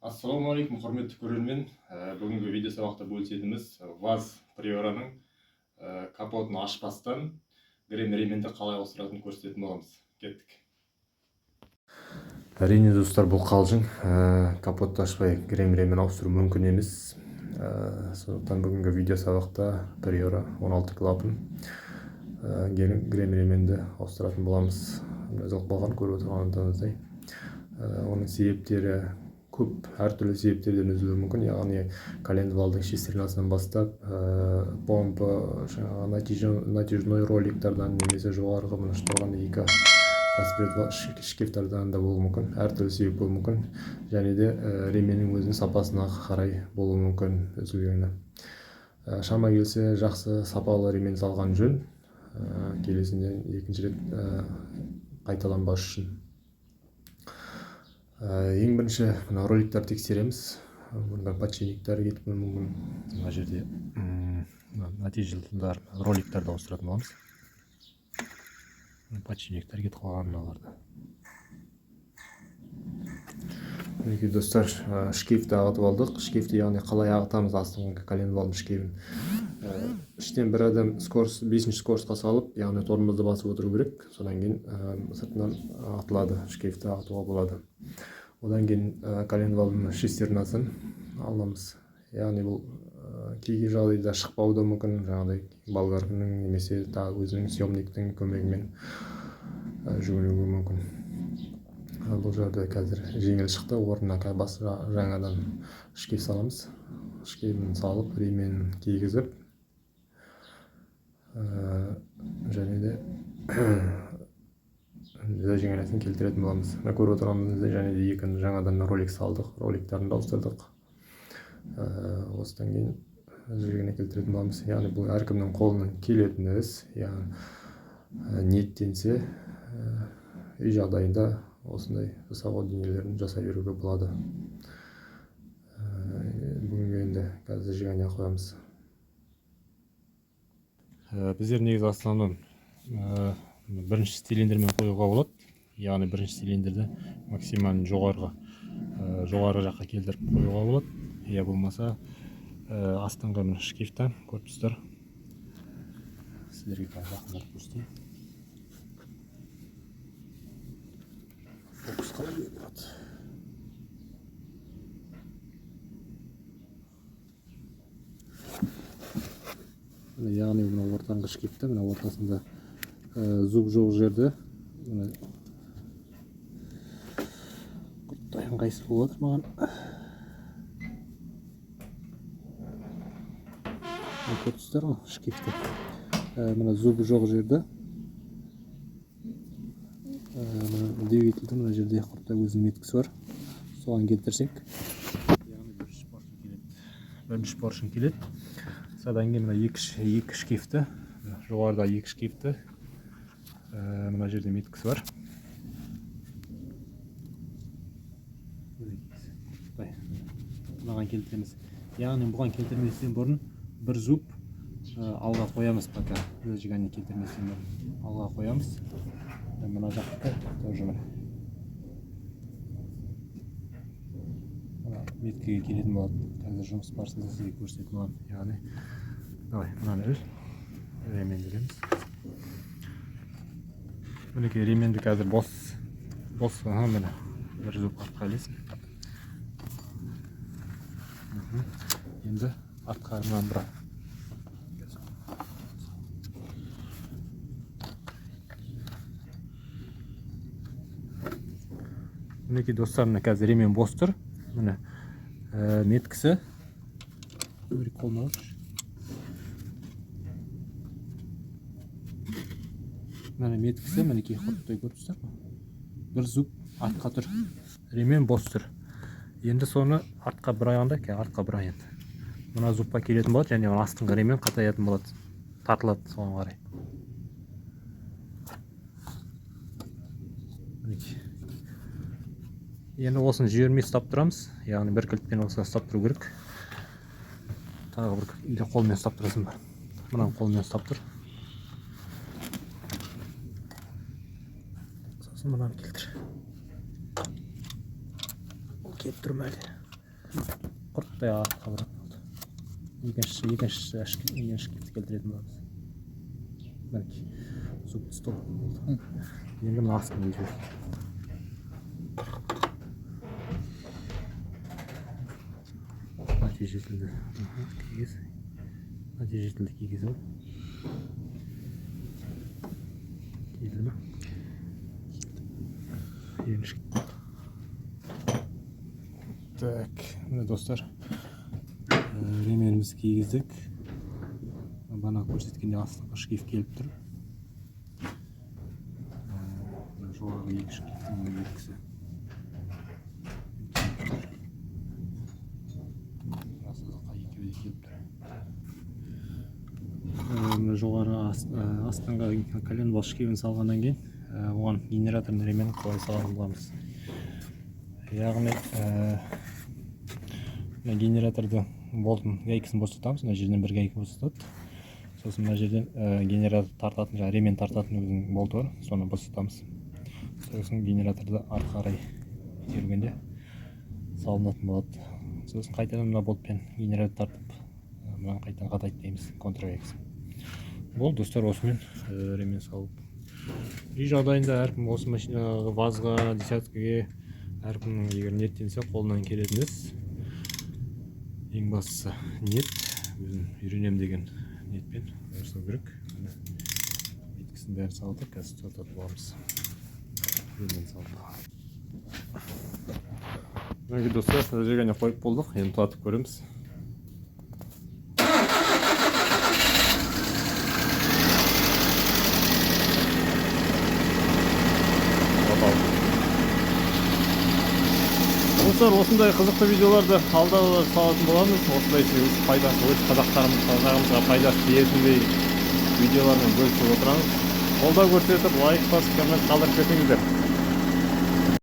Ассалаумағалейкум, құрметті көрермен. Бүгінгі видео сабақта бөлісетініміз ВАЗ Приораның капотын ашпастан грем-ременді қалай ауыстыратынын көрсететін боламыз. Кеттік. Әрине достар, бұл қалжың. Капотты ашпай грем-ремен ауыстыру мүмкін емес. Сондықтан бүгінгі видео сабақта Приора 16 клапан грем-ременді ауыстыратын боламыз. Болған көріп отырғаныңыздай. Оның себептері көп, әртүрлі себептерден үзілуі мүмкін. Яғни коленвалдың шестернасынан бастап, помпа, натяжной роликтардан немесе жоғарғы мына тұрған екі шкифтардан да болуы мүмкін. Әртүрлі себеп болуы мүмкін. Және де ременнің өзінің сапасына қарай болуы мүмкін үзілгені. Шама келсе, жақсы сапалы ремен салған жөн. Келесінде екінші рет қайталанбас үшін. Ең бірінші роликтар тексереміз. Бұнда подшипниктер кетіп мүмкін. Мына жерде натяжелдар роликтарды ауыстыратын боламыз. Подшипниктер кетіп қалған мыналарды. Мінекей достар, шкифті ағытып алдық. Шкифті яғни қалай ағытамыз астыңғы коленвалдың шкифін. Іштен бір адам 5-ші скоростқа салып, яғни тормозды басып отыру керек. Содан кейін сыртынан ағытылады, шкифті ағытуға болады. Одан кейін коленвалдың шестернасын аламыз. Яғни бұл кей жағдайда шықпауы да мүмкін, жаңағыдай болгарканың немесе өзінің съемниктің көмегімен жүгінуі мүмкін. Бұл жерде қазір жеңіл шықты, орнына жаңадан шкиф саламыз. Шкифін салып, ременін кигізіп, және де зажиганиясын келтіретін боламыз. Көріп отырғанымызда және де екі жаңадан ролик салдық, роликтарын да ауыстырдық. Осыдан кейін зажигания келтіретін боламыз. Яғни бұл әркімнің қолынан келетін іс. Яғни ниеттенсе, үй жағдайында осындай жасауға дүниелерін жасай беруге болады. Бүгінгі енді қазір зажигания қоямыз. Біздер негізі основном бірінші цилиндрмен қоюға болады. Яғни бірінші цилиндрді максималын жоғарғы жаққа келтіріп қоюға болады. Я болмаса астыңғы шкифтан көріп тұрсыздар. Сіздерге жақындатып көрсетейін. Фокус қалай болады. Яғни мына ортаңғы шкифті, мына ортасында зуб жоқ жерді құрттай ыңғайсыз болып отыр маған. Көрдіңіздер ғой шкифті. Мына зубы жоқ жерді, двигательдің мына жерде құрттай өзінің меткісі бар. Соған келтірсек, бірінші поршын келеді. Содан кейін мына екі шкифті, жоғарыда екі шкифті, мына жерде меткісі бар. Бұған келтіреміз. Яғни бұған келтірместен бұрын бір зуб алға қоямыз, пока зажигание келтірместен бұрын алға қоямыз. Мына жақты тоже мына меткіге келетін болады. Қазір жұмыс барысында сізге көрсететін болады. Яғни мынаны ремен береміз. Мінекей ременді қазір бос, міне бір зуб артқа ілесін. Енді артқа мынаны бұра. Мінекей достар, міне қазір ремен бос тұр. Міне меткісі қолына алшы. Міне меткісі, мінекей құрттай көрдіңіздер ме? Бір зуб артқа тұр. Ремен бос тұр. Енді соны артқа бұрайғанда, артқа бұрай енді. Мына зубқа келетін болады, және астыңғы ремен қатаятын болады. Тартылады соған қарай. Енді осыны жібермей ұстап тұрамыз. Яғни бір кілтпен осыны ұстап тұру керек. Тағы бір или қолмен ұстап тұрасың ба? Мынаны қолмен ұстап тұр. Сосын мынаны келтір. Ол келіп тұрмайды. құрттай қабырға болды. Екінші шкифті келтіретін боламыз. Мінекей зуб стол болды. Енді мына астын езбек. Нәтижесінде кигіз ол. Келді ме? Так, міне достар, ременімізді кигіздік. Бана көрсеткенде астыңғы шкиф келіп тұр. Жоғарғы екі шкифтің екісі. Жоғары астыңғы коленвал шкивін салғаннан кейін оған генераторын ремен қалай салғанын боламыз. Яғни генераторды болтын гайкасын босатамыз. Мына жерден бір гайка босатады. Сосын мына жерден генератор тартатын, ремен тартатын өзінің болты бар, соны босатамыз. Сосын генераторды артқа қарай итергенде салынатын болады. Сосын қайтадан мына болтпен генератор тартып, мынаны қайтадан қатайтпаймыз, контргайкасын. Бұл достар осымен ремен салып. Үй жағдайында әркім осы машинаға, вазға, десяткіге әркімнің егер ниеттенсе қолынан келетін іс. Ең бастысы ниет, өзін үйренем деген ниетпен жасау керек. Биткісін бәрін салдық, қазір тұтатып аламыз. Ремен салдық. Мінекей достар, зажигание қойып болдық, енді тұтатып көреміз. Достар, осындай қызықты видеоларды алда салатын боламыз. Осындай өз пайдасы, өз қазақтарымызға пайдасы тиетіндей видеолармен бөлісіп отырамыз. Қолдау көрсетіп, лайк басып, коммент қалдырып кетіңіздер.